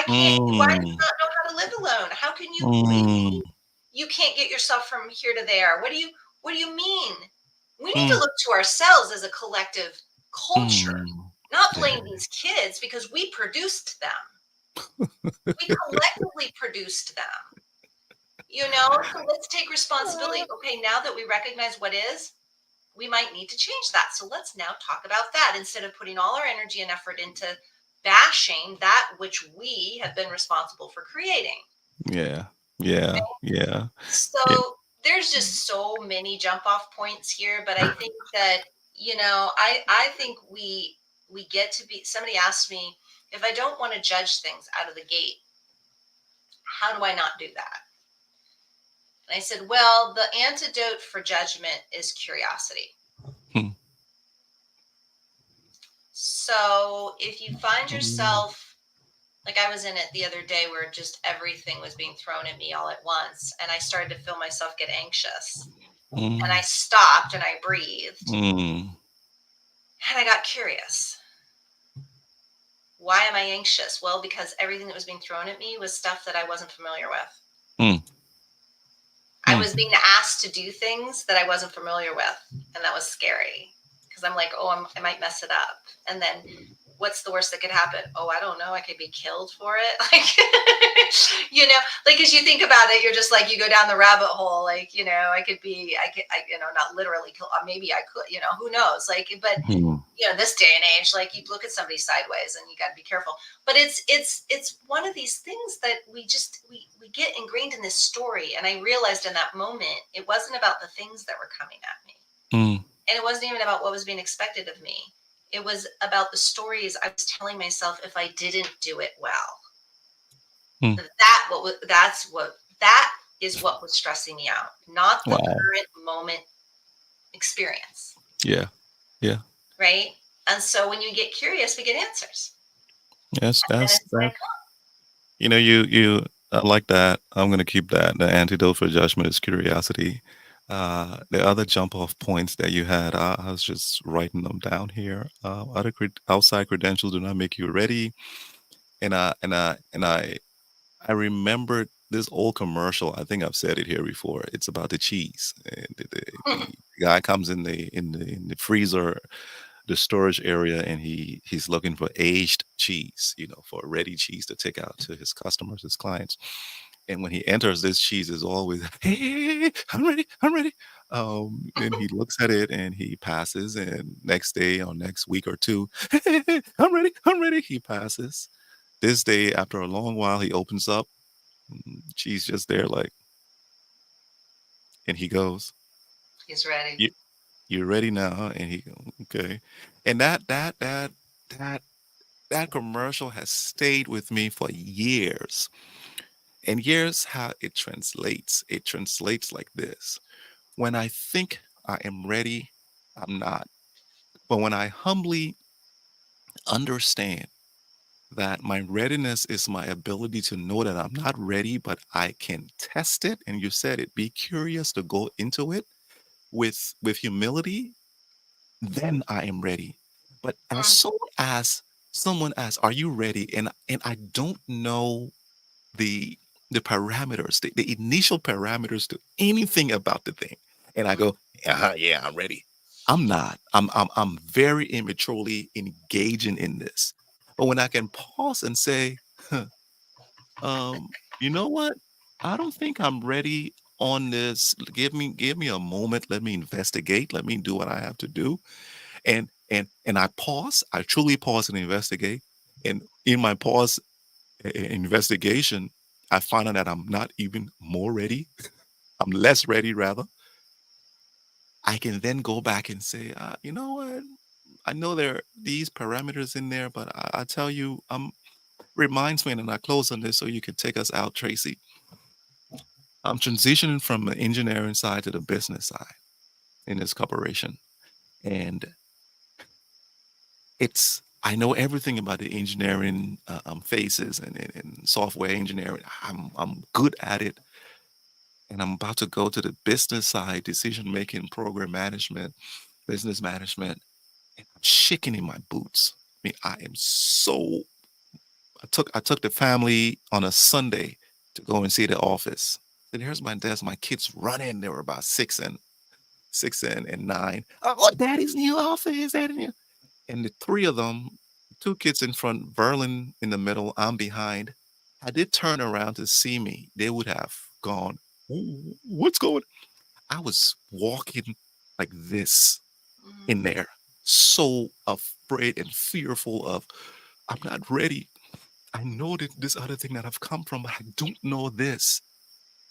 do you Mm. not know how to live alone? How can you, what do you Mm. mean you can't get yourself from here to there? What do you mean? We need to Mm. look to ourselves as a collective culture, Mm. not Yeah. blame these kids because we produced them. We collectively produced them. So let's take responsibility. Okay, now that we recognize what is, we might need to change that. So let's now talk about that instead of putting all our energy and effort into bashing that which we have been responsible for creating. Yeah. Yeah. Yeah. Yeah. So there's just so many jump off points here, but I think that, I think we get to be, somebody asked me, if I don't want to judge things out of the gate, how do I not do that? And I said, well, the antidote for judgment is curiosity. Hmm. So if you find Mm. yourself, like I was in it the other day where just everything was being thrown at me all at once, and I started to feel myself get anxious. And I Mm. stopped and I breathed Mm. and I got curious. Why am I anxious? Well, because everything that was being thrown at me was stuff that I wasn't familiar with. Mm. I Mm. was being asked to do things that I wasn't familiar with, and that was scary because I'm like, oh, I might mess it up. And then what's the worst that could happen? Oh, I don't know. I could be killed for it. Like as you think about it, you're just like, you go down the rabbit hole. Like, not literally kill. Maybe I could, who knows? But Mm. this day and age, like you look at somebody sideways and you got to be careful. But it's one of these things that we get ingrained in this story. And I realized in that moment, it wasn't about the things that were coming at me, Mm. and it wasn't even about what was being expected of me. It was about the stories I was telling myself if I didn't do it well. Mm. That is what was stressing me out, not the Wow. current moment experience, Yeah. Yeah. right? And so when you get curious, we get answers. Yes. And That's it's that. like, You know, you I like that. I'm gonna keep that. The antidote for judgment is curiosity. The other jump off points that you had, I was just writing them down here. Outside credentials do not make you ready. And I remembered this old commercial. I think I've said it here before. It's about the cheese. And the guy comes in the freezer, the storage area, and he's looking for aged cheese, for ready cheese to take out to his customers, his clients. And when he enters, this cheese is always, hey, hey, hey, hey, I'm ready, I'm ready. And he looks at it and he passes. And next day or next week or two, hey, hey, hey, I'm ready, I'm ready. He passes. This day, after a long while, he opens up. Cheese just there, like, and he goes, He's ready. "You, you're ready now, huh?" And he, okay. And that that commercial has stayed with me for years. And here's how it translates. It translates like this: when I think I am ready, I'm not. But when I humbly understand that my readiness is my ability to know that I'm not ready, but I can test it. And you said it, be curious to go into it with humility, then I am ready. But as Mm, soon as someone asks, "Are you ready?" and I don't know the the parameters, the initial parameters to anything about the thing, and I mm, go, "Yeah, I'm ready." I'm not. I'm very immaturely engaging in this. But when I can pause and say, huh, you know what? I don't think I'm ready on this. Give me a moment. Let me investigate. Let me do what I have to do. And I pause. I truly pause and investigate. And in my pause investigation, I find out that I'm not even more ready. I'm less ready, rather. I can then go back and say, you know what? I know there are these parameters in there, but I tell you, reminds me, and I close on this so you can take us out, Tracy. I'm transitioning from the engineering side to the business side in this corporation. And I know everything about the engineering phases and software engineering. I'm good at it. And I'm about to go to the business side, decision making, program management, business management. And I'm shaking in my boots. I mean, I am so I took the family on a Sunday to go and see the office. And here's my desk. My kids run in. They were about 6 and 9. Oh, daddy's new office. Daddy new. And the three of them, two kids in front, Verlin in the middle, I'm behind. Had they turned around to see me, they would have gone, What's going?" I was walking like this in mm, there, so afraid and fearful of, I'm not ready. I know that this other thing that I've come from, but I don't know this.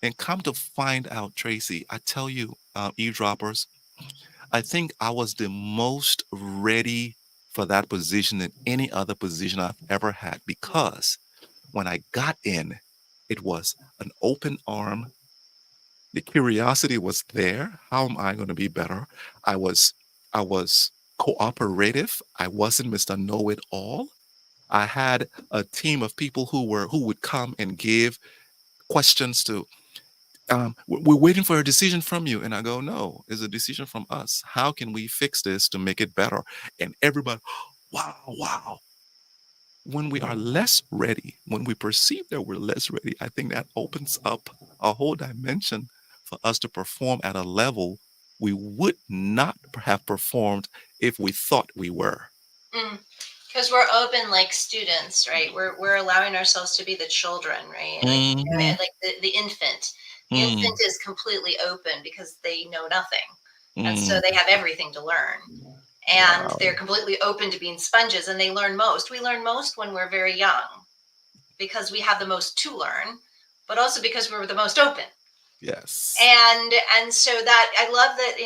And come to find out, Tracy, I tell you, eavesdroppers, I think I was the most ready for that position than any other position I've ever had, because when I got in, it was an open arm. The curiosity was there. How am I going to be better? I was I was cooperative. I wasn't Mr. Know It All. I had a team of people who would come and give questions to, we're waiting for a decision from you. And I go, no, it's a decision from us. How can we fix this to make it better? And everybody, wow, wow. When we are less ready, when we perceive that we're less ready, I think that opens up a whole dimension for us to perform at a level we would not have performed if we thought we were. mm. Because we're open like students, right? We're allowing ourselves to be the children, right? I mean, Hmm. like the infant. The Mm, infant is completely open because they know nothing, and so mm, they have everything to learn. And wow. they're completely open to being sponges, and they learn most. We learn most when we're very young because we have the most to learn, but also because we're the most open. Yes. And so that I love that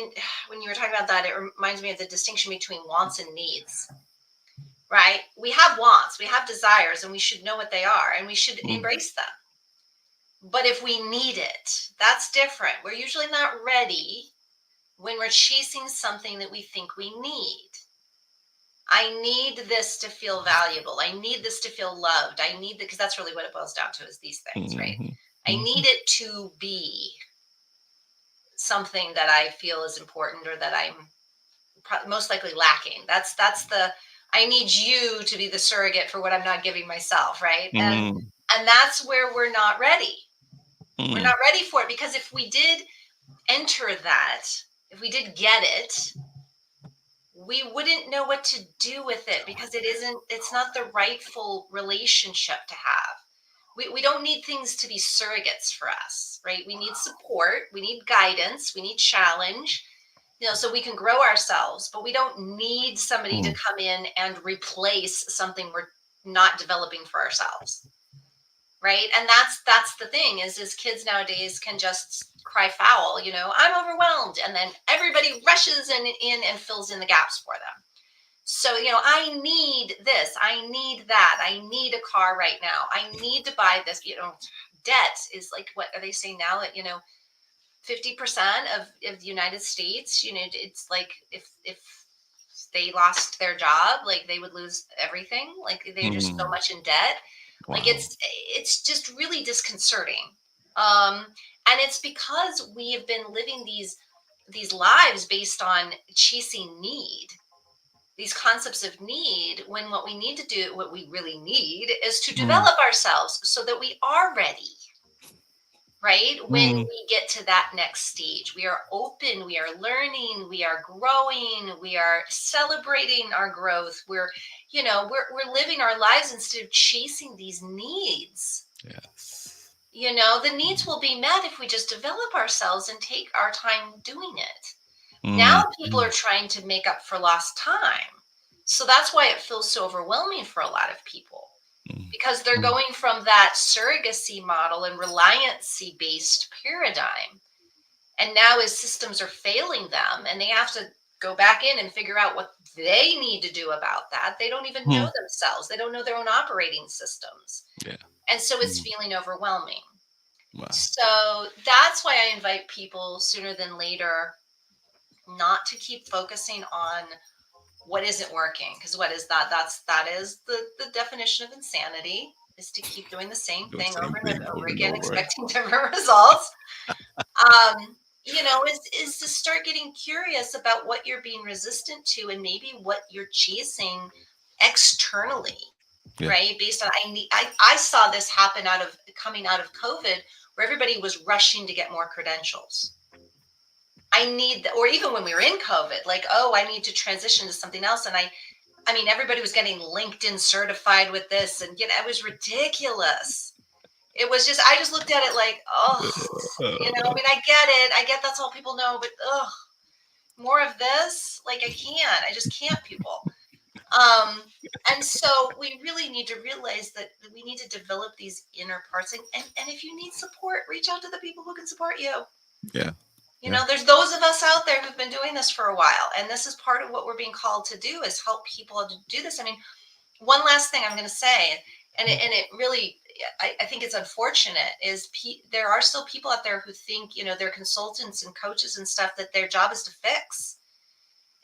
when you were talking about that, it reminds me of the distinction between wants and needs, right? We have wants, we have desires, and we should know what they are and we should Mm, embrace them. But if we need it, that's different. We're usually not ready when we're chasing something that we think we need. I need this to feel valuable. I need this to feel loved. I need because that's really what it boils down to is these things, right? Mhm. I Mhm. need it to be something that I feel is important or that I'm most likely lacking. That's the I need you to be the surrogate for what I'm not giving myself, right? Mm. And that's where we're not ready. We're Mm. not ready for it because if we did enter that, if we did get it, we wouldn't know what to do with it because it's not the rightful relationship to have. We don't need things to be surrogates for us, right? We need support, we need guidance, we need challenge, so we can grow ourselves, but we don't need somebody to Mm. come in and replace something we're not developing for ourselves. Right. And that's the thing is kids nowadays can just cry foul, I'm overwhelmed. And then everybody rushes in and fills in the gaps for them. So, I need this, I need that, I need a car right now, I need to buy this, debt is like, what are they saying now that, 50% of the United States, it's like if they lost their job, like they would lose everything. Like they're just so Mm. much in debt. Like Wow. it's just really disconcerting. Um, and it's because we have been living these lives based on chasing need, these concepts of need, when what we need to do, what we really need is to Mm. develop ourselves so that we are ready, right? When Mm. we get to that next stage, we are open, we are learning, we are growing, we are celebrating our growth. We're living our lives instead of chasing these needs. Yes. The needs will be met if we just develop ourselves and take our time doing it. Now Mm. people are Mm. trying to make up for lost time. So that's why it feels so overwhelming for a lot of people Mm. because they're Mm. going from that surrogacy model and reliancy based paradigm. And now as systems are failing them and they have to go back in and figure out what they need to do about that, they don't even know Mm. themselves. They don't know their own operating systems. Yeah. And so it's Mm. feeling overwhelming. Wow. So that's why I invite people sooner than later not to keep focusing on what isn't working, because what is that is the definition of insanity, is to keep doing the same The thing over same and thing over over and again over, right? expecting different results. Is to start getting curious about what you're being resistant to and maybe what you're chasing externally, Yeah. right? Based on I saw this happen out of coming out of COVID, where everybody was rushing to get more credentials. Or even when we were in COVID, like, oh, I need to transition to something else. And I mean, everybody was getting LinkedIn certified with this, and it was ridiculous. It was just, I just looked at it like, oh, I mean, I get it. I get that's all people know, but more of this, like, I just can't, people. Um, and so we really need to realize that we need to develop these inner parts, and if you need support, reach out to the people who can support you. Yeah. Yeah. There's those of us out there who've been doing this for a while, and this is part of what we're being called to do is help people to do this. I mean, one last thing I'm going to say, and it really, I think it's unfortunate, is there are still people out there who think, they're consultants and coaches and stuff, that their job is to fix.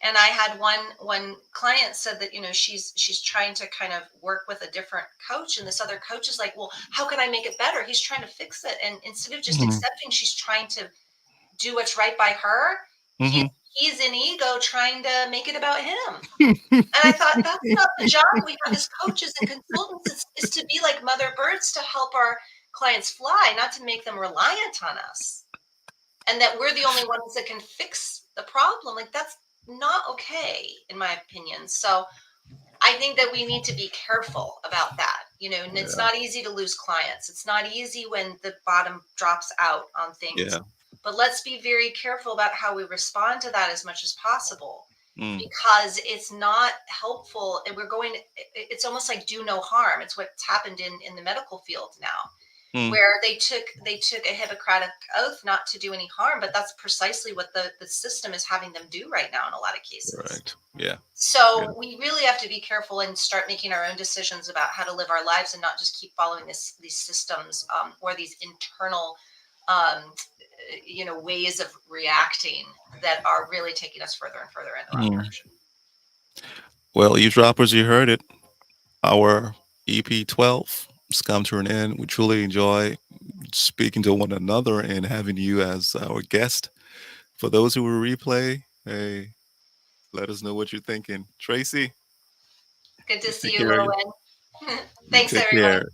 And I had one client said that, she's trying to kind of work with a different coach, and this other coach is like, well, how can I make it better? He's trying to fix it. And instead of just Mhm. accepting she's trying to do what's right by her, he Mhm. he's in ego trying to make it about him. And I thought, that's not the job we have as coaches and consultants. Is to be like mother birds, to help our clients fly, not to make them reliant on us. And that we're the only ones that can fix the problem. Like, that's not okay, in my opinion. So I think that we need to be careful about that. And it's Yeah. not easy to lose clients. It's not easy when the bottom drops out on things. Yeah. But let's be very careful about how we respond to that as much as possible, Mm. because it's not helpful. And it's almost like do no harm. It's what's happened in the medical field now, Mm. where they took a Hippocratic oath not to do any harm, but that's precisely what the system is having them do right now in a lot of cases. Right. Yeah. Yeah. So we really have to be careful and start making our own decisions about how to live our lives, and not just keep following these systems, or these internal, um, ways of reacting that are really taking us further and further in the wrong Mm. direction. Well, eavesdroppers, you heard it. Our EP 12 has come to an end. We truly enjoy speaking to one another and having you as our guest. For those who will replay, hey, let us know what you're thinking. Tracy, Good to you see take you, care. Wulwyn. You Thanks, take everyone. care.